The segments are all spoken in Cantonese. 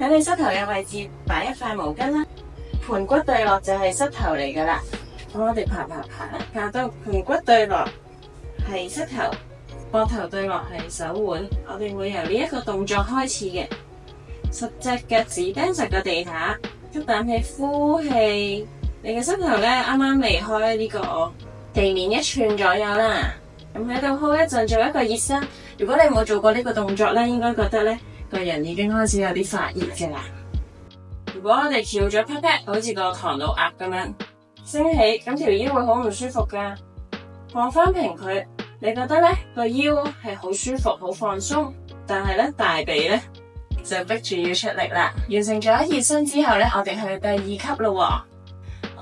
喺你膝頭嘅位置擺一塊毛巾啦，盤骨對落就係膝頭嚟噶啦。咁我哋爬到盤骨對落係膝頭，膊頭對落係手腕。我哋會由呢一個動作開始嘅，十隻腳趾釘實個地下，吸啖氣，呼氣。你嘅膝頭咧啱啱離開呢個地面1寸左右啦。咁喺度 hold 一陣，做一個熱身。如果你冇做過呢個動作咧，應該覺得咧個人已經開始有啲發熱嘅啦。如果我哋翹咗 pat pat，好似個唐老鴨咁樣升起，咁條腰會好唔舒服噶。放翻平佢，你覺得咧個腰係好舒服、好放鬆，但係咧大髀咧就逼住要出力啦。完成咗熱身之後咧，我哋去第2級咯。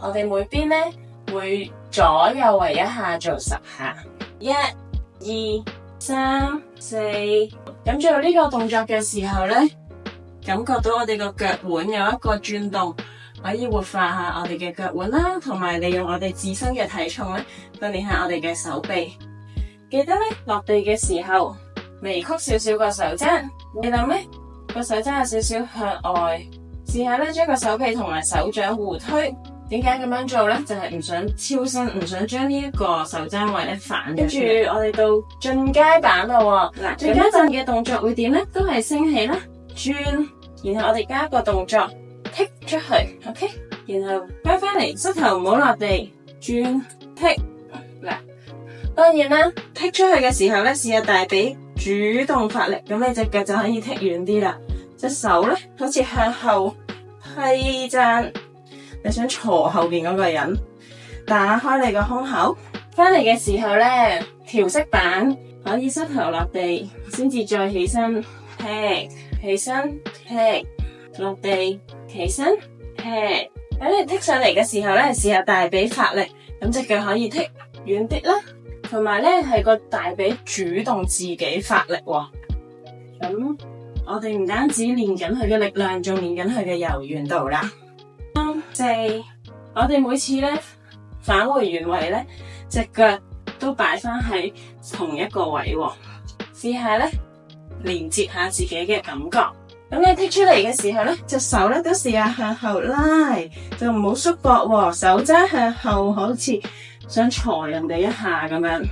我哋每邊咧會左右圍一下做10下，1、2、3、4。咁做呢個動作嘅時候咧，感覺到我哋個腳腕有一個轉動，可以活化下我哋嘅腳腕啦，同埋利用我哋自身嘅體重咧，訓練下我哋嘅手臂。記得咧落地嘅時候，微曲少少個手踭。你諗咧個手踭有少少向外，試下咧將個手臂同埋手掌互推。點解咁樣做咧？就係唔想超伸，唔想將呢一個手踭位咧反咗。跟住我哋到進階版咯。嗱，進階版嘅動作會點咧？都係升起啦，轉，然後我哋加個動作踢出去 ，OK， 然後翻翻嚟，膝頭唔好落地，轉踢。嗱，當然啦，踢出去嘅時候咧，試下大髀主動發力，咁你隻腳就可以踢遠啲啦。隻手咧好似向後批踭。你想坐後邊嗰個人，打開你個胸口，翻嚟嘅時候咧，調息板可以膝頭落地，先至再起身踢，起身踢，落地起身踢。喺你踢上嚟嘅時候咧，試下大髀發力，咁隻腳可以踢遠啲啦，同埋咧係個大髀主動自己發力喎。咁我哋唔單止練緊佢嘅力量，仲練緊佢嘅柔軟度啦。3、4，我哋每次咧返回原位咧，隻腳都擺翻喺同一個位喎。試下咧連接下自己嘅感覺。咁你踢出嚟嘅時候咧，隻手咧都試下向後拉，就唔好縮膊喎。手踭向後，好似想鋤人哋一下咁樣。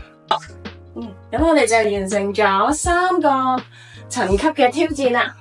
咁我哋就完成咗3個層級嘅挑戰啦。